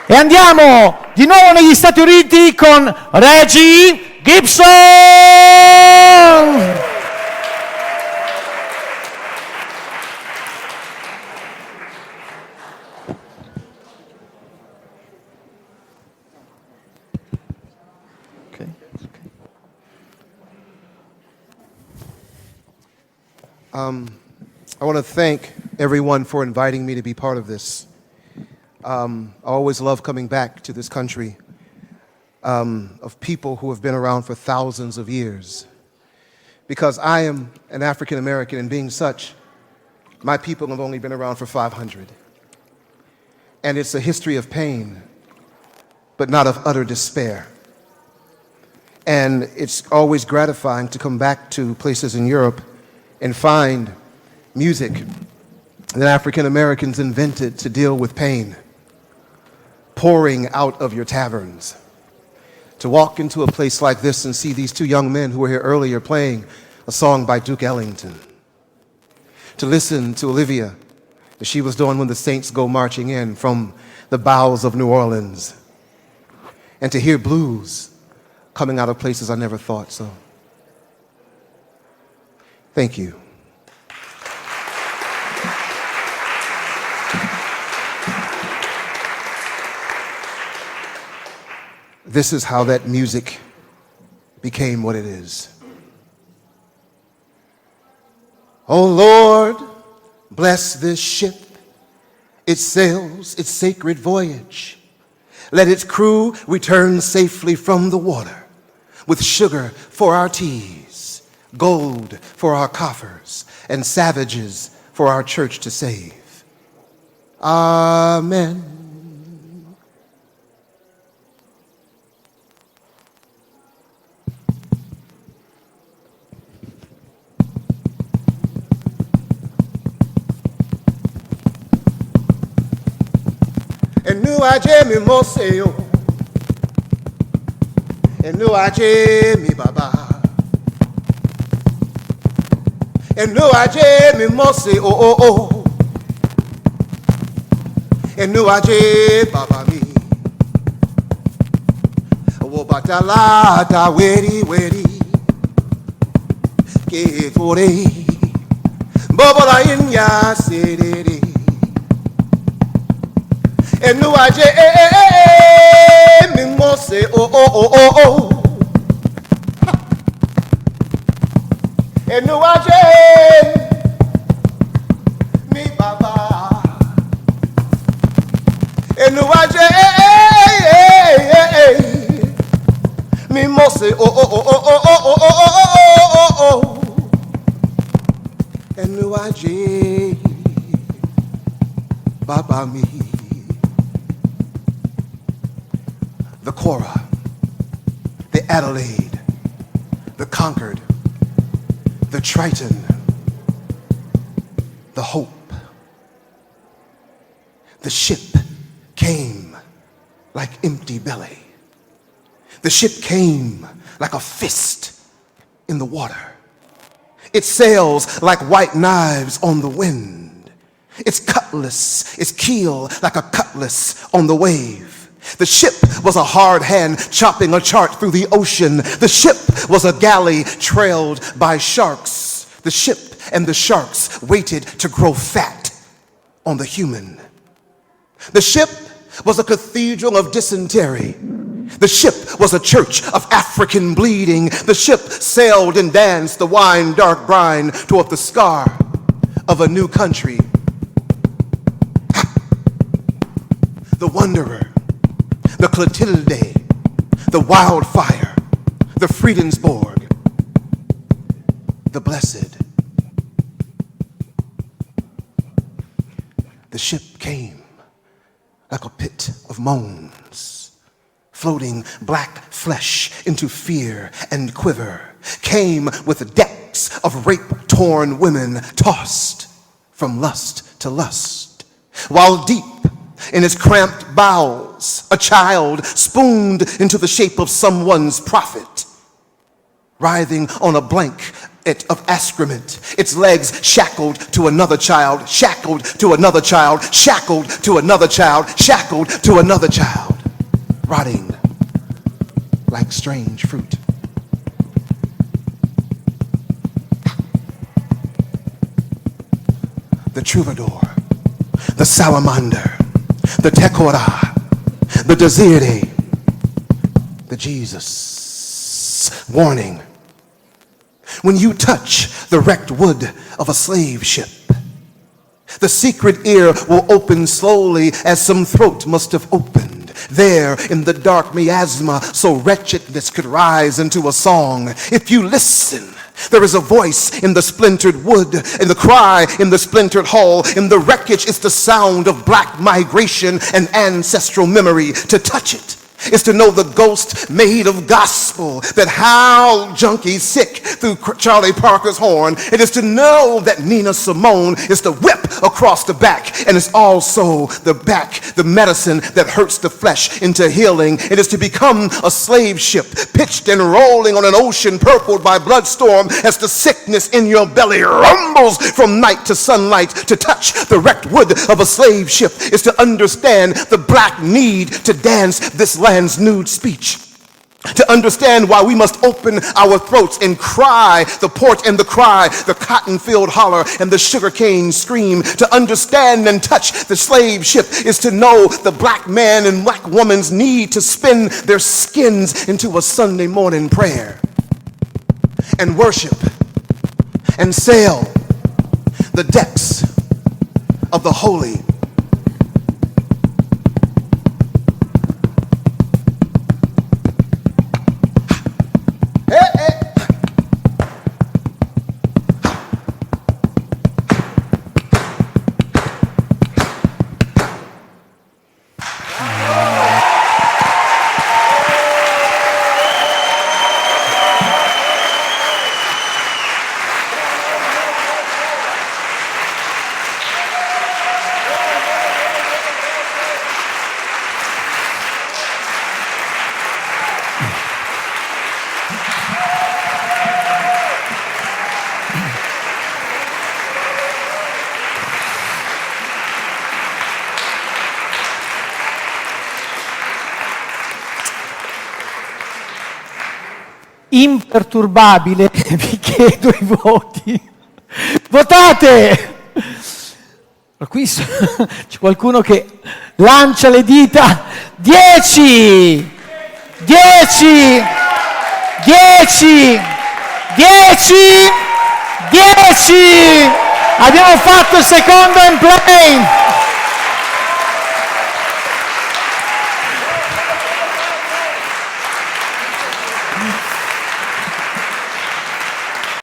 E andiamo di nuovo negli Stati Uniti con Regie Gibson! I want to thank everyone for inviting me to be part of this. I always love coming back to this country of people who have been around for thousands of years. Because I am an African American, and being such, my people have only been around for 500. And it's a history of pain, but not of utter despair. And it's always gratifying to come back to places in Europe and find music that African Americans invented to deal with pain, pouring out of your taverns. To walk into a place like this and see these two young men who were here earlier playing a song by Duke Ellington. To listen to Olivia, as she was doing When the Saints Go Marching In from the bowels of New Orleans. And to hear blues coming out of places I never thought so. Thank you. This is how that music became what it is. Oh Lord, bless this ship. It sails its sacred voyage. Let its crew return safely from the water with sugar for our teas, gold for our coffers, and savages for our church to save. Amen. Enu aje mi mose o, enu aje mi baba, enu aje mi mose o, enu aje baba mi. Wo batala da weri ke fore, bobola inya serere. Enu aje mi mose o. Enu aje mi baba. Enu aje mi mose o. Enu aje baba mi. The Cora, the Adelaide, the Concord, the Triton, the Hope. The ship came like empty belly. The ship came like a fist in the water. It sails like white knives on the wind. Its cutlass, its keel like a cutlass on the wave. The ship was a hard hand chopping a chart through the ocean. The ship was a galley trailed by sharks. The ship and the sharks waited to grow fat on the human. The ship was a cathedral of dysentery. The ship was a church of African bleeding. The ship sailed and danced the wine dark brine toward the scar of a new country. The wanderer, the Clotilde, the wildfire, the Friedensborg, the blessed. The ship came like a pit of moans, floating black flesh into fear and quiver, came with decks of rape-torn women tossed from lust to lust, while deep in his cramped bowels, a child spooned into the shape of someone's prophet, writhing on a blank it of excrement, its legs shackled to another child, shackled to another child, shackled to another child, shackled to another child, rotting like strange fruit. The troubadour, the salamander, the tekora, the desire, the Jesus warning. When you touch the wrecked wood of a slave ship, the secret ear will open slowly as some throat must have opened. There in the dark miasma, so wretchedness could rise into a song. If you listen, there is a voice in the splintered wood, in the cry in the splintered hull, in the wreckage is the sound of black migration and ancestral memory. To touch it is to know the ghost made of gospel that howled junkies sick through Charlie Parker's horn. It is to know that Nina Simone is the whip across the back, and it's also the back, the medicine that hurts the flesh into healing. It is to become a slave ship pitched and rolling on an ocean purpled by bloodstorm as the sickness in your belly rumbles from night to sunlight. To touch the wrecked wood of a slave ship is to understand the black need to dance this land's nude speech. To understand why we must open our throats and cry the port and the cry, the cotton field holler and the sugarcane scream. To understand and touch the slave ship is to know the black man and black woman's need to spin their skins into a Sunday morning prayer and worship and sail the decks of the holy. Imperturbabile, vi chiedo i voti. Votate! Qui c'è qualcuno che lancia le dita. 10! 10! 10! 10! 10! Abbiamo fatto il secondo end plane!